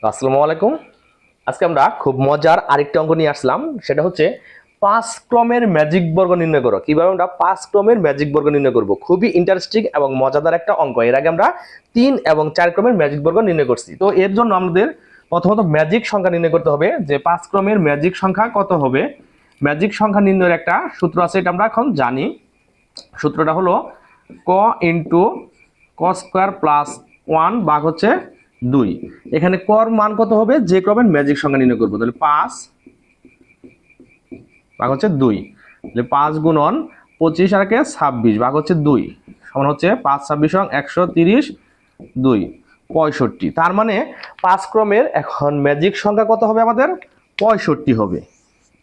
আসসালামু আলাইকুম। আজকে আমরা খুব মজার আরেকটা অঙ্ক নিয়ে আসলাম, সেটা হচ্ছে 5 ক্রমের ম্যাজিক বর্গ নির্ণয় করো। কিভাবে আমরা 5 ক্রমের ম্যাজিক বর্গ নির্ণয় করব, খুবই ইন্টারেস্টিং এবং মজাদার একটা অঙ্ক। এর আগে আমরা 3 এবং 4 ক্রমের ম্যাজিক বর্গ নির্ণয় করছি। তো এর জন্য আমাদের প্রথমত ম্যাজিক সংখ্যা নির্ণয় করতে হবে, যে 5 ক্রমের ম্যাজিক সংখ্যা কত হবে। ম্যাজিক সংখ্যা নির্ণয়ের একটা সূত্র আছে, এটা আমরা এখন জানি। সূত্রটা হলো ক ইন্টু ক স্কোয়ার প্লাস 1 ভাগ হচ্ছে 2। এখানে কর মান কত হবে, যে ক্রমের ম্যাজিক সংখ্যা নির্ণয় করবো, তাহলে 5 ভাগ হচ্ছে 2, তাহলে 5 গুণন 25 আর 26 ভাগ হচ্ছে 2 সমান হচ্ছে 5 26 130 2 65। তার মানে 5 ক্রমের এখন ম্যাজিক সংখ্যা কত হবে আমাদের, 65 হবে।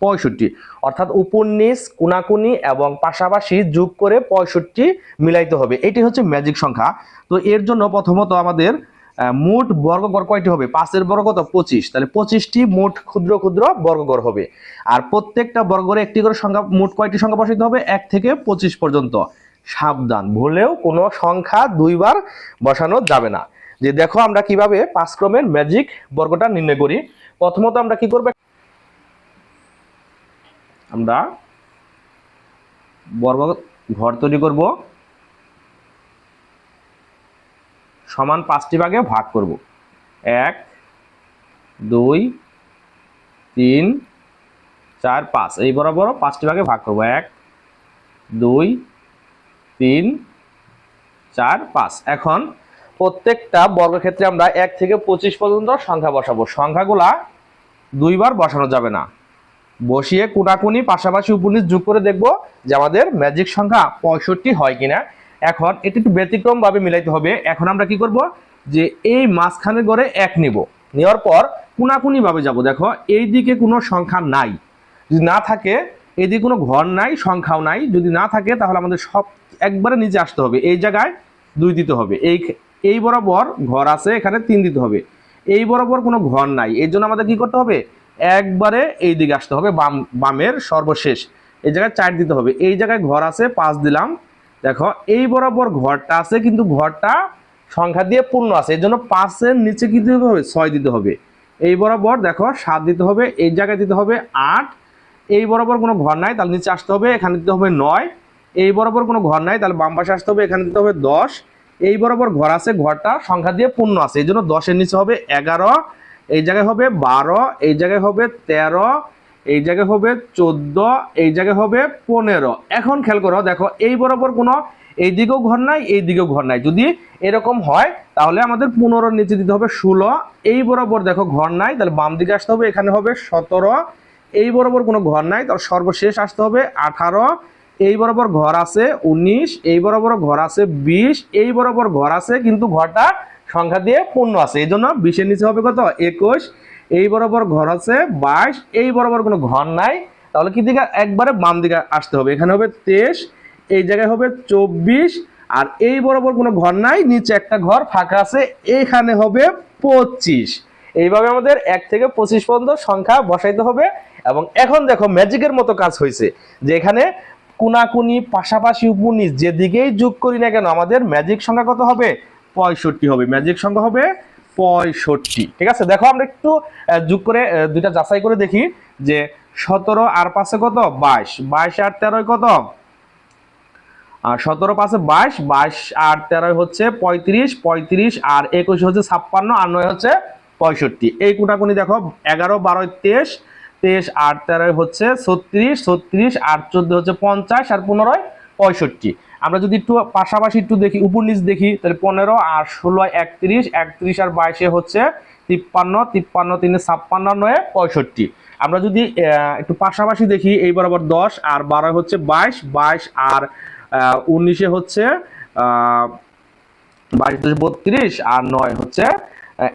65 অর্থাৎ উপর নিচ কোনাকুনি এবং পাশাপাশি যোগ করে 65 মিলাইতে হবে, এটি হচ্ছে ম্যাজিক সংখ্যা। তো এর জন্য প্রথমত আমাদের মোট বর্গগড় কয়টি হবে, 5-এর বর্গ কত 25, তাহলে 25টি মোট ক্ষুদ্র ক্ষুদ্র বর্গগড় হবে। আর প্রত্যেকটা বর্গগড়ে একটি করে সংখ্যা, মোট কয়টি সংখ্যা বসাইতে হবে, 1 থেকে 25 পর্যন্ত। সাবধান, ভুলেও কোনো সংখ্যা দুইবার বসানো যাবে না। যে দেখো আমরা কিভাবে 5 ক্রমের ম্যাজিক বর্গটা নির্ণয় করি। প্রথমত আমরা কি করব, আমরা বর্গ ঘর তৈরি করব, সমান 5টি ভাগে ভাগ করব। 1 2 3 4 5, এই বরাবর 5টি ভাগে ভাগ করব। 1 2 3 4 5। এখন প্রত্যেকটা বর্গক্ষেত্রে আমরা 1 থেকে 25 পর্যন্ত সংখ্যা বসাবো। সংখ্যাগুলা দুইবার বসানো যাবে না, বসিয়ে কোনাকুনি পাশাপাশি উপনিচ যোগ করে দেখব যে আমাদের ম্যাজিক সংখ্যা 65 হয় কিনা। এখন এটি একটু ব্যতিক্রম ভাবে মিলাইতে হবে। এখন আমরা কি করব, যে এই মাঝখানের ঘরে 1 নিব, নেওয়ার পর কোনাকুনি ভাবে যাব। দেখো এই দিকে কোনো সংখ্যা নাই, যদি না থাকে এদিকে কোনো ঘর নাই, সংখ্যাও নাই, যদি না থাকে তাহলে আমাদের সব একবারে নিচে আসতে হবে। এই জায়গায় 2 দিতে হবে, এই বরাবর ঘর আছে, এখানে 3 দিতে হবে। এই বরাবর কোনো ঘর নাই, এর জন্য আমাদের কি করতে হবে, একবারে এই দিকে আসতে হবে, বামের সর্বশেষ এই জায়গায় 4 দিতে হবে। এই জায়গায় ঘর আছে 5 দিলাম। দেখো এই বরাবর ঘরটা আছে, কিন্তু ঘরটা সংখ্যা দিয়ে পূর্ণ আছে, এর জন্য 5-এর নিচে কি দিতে হবে, 6 দিতে হবে। এই বরাবর দেখো 7 দিতে হবে, এই জায়গায় দিতে হবে 8। এই বরাবর কোনো ঘর নাই, তাহলে নিচে আসতে হবে, এখানে দিতে হবে 9। এই বরাবর কোনো ঘর নাই, তাহলে বাম পাশে আসতে হবে, এখানে দিতে হবে 10। এই বরাবর ঘর আছে, ঘরটা সংখ্যা দিয়ে পূর্ণ আছে, এই জন্য 10-এর নিচে হবে 11। এই জায়গায় হবে 12, এই জায়গায় হবে 13, এই জায়গায় হবে 14, এই জায়গায় হবে 15। এখন খেয়াল করো, দেখো এই বরাবর কোনো এই দিকেও ঘর নাই, এই দিকেও ঘর নাই। যদি এরকম হয় তাহলে আমাদের 15-এর নিচে দিতে হবে 16। এই বরাবর দেখো ঘর নাই, তাহলে বাম দিকে আসতে হবে, এখানে হবে 17। এই বরাবর কোনো ঘর নাই, তাহলে সর্বশেষ আসতে হবে 18। এই বরাবর ঘর আছে 19, এই বরাবর ঘর আছে 20, এই বরাবর ঘর আছে কিন্তু ঘরটা সংখ্যা দিয়ে পূর্ণ আছে, এই জন্য 20-এর নিচে হবে কত 21। এই বরাবর ঘর আছে 22, এই বরাবর কোনো ঘর নাই, তাহলে কি দিকে একবারে বাম দিকে আসতে হবে, এখানে হবে 23। এই জায়গায় হবে 24, আর এই বরাবর কোনো ঘর নাই, নিচে একটা ঘর ফাঁকা আছে, এখানে হবে 25। এইভাবে আমাদের 1 থেকে 25 পর্যন্ত সংখ্যা বসাইতে হবে। এবং এখন দেখো ম্যাজিকের মতো কাজ হয়েছে, যে এখানে কোনাকুনি পাশাপাশি উপনিচ যেদিকেই যোগ করি না কেন আমাদের ম্যাজিক সংখ্যা কত হবে, 65 হবে। ম্যাজিক সংখ্যা হবে 65। ঠিক আছে, দেখো আমরা একটু যোগ করে দুইটা যাচাই করে দেখি, যে 17 আর 5-এ কত 22, 22 আর 13 কত, আর 17 5-এ 22, 22 আর 13 হচ্ছে 35, 35 আর 21 হচ্ছে 56, আর 9 হচ্ছে 65। এই কোটাকুনি দেখো 11 12 23, 23 আর 13 হচ্ছে 36, 36 আর 14 হচ্ছে 50, আর 15 65। আমরা যদি একটু পাশাপাশি একটু দেখি, উপর নিচ দেখি, তাহলে 15 আর 16 31, 31 আর 22 হচ্ছে 53, 53 3 56, 9 65। আমরা যদি একটু পাশাপাশি দেখি, এই বরাবর 10 আর 12 হচ্ছে 22, 22 আর 19 হচ্ছে 22 32, আর 9 হচ্ছে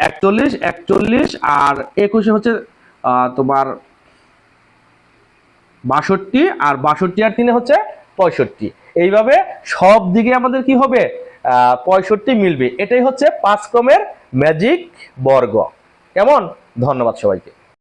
41, 41 আর 21 হচ্ছে তোমার 62, আর 62 আর 3 হচ্ছে 65। এইভাবে সব দিকে আমাদের কি হবে, 65 মিলবে। এটাই হচ্ছে 5 ক্রমের ম্যাজিক বর্গ। কেমন? ধন্যবাদ সবাইকে।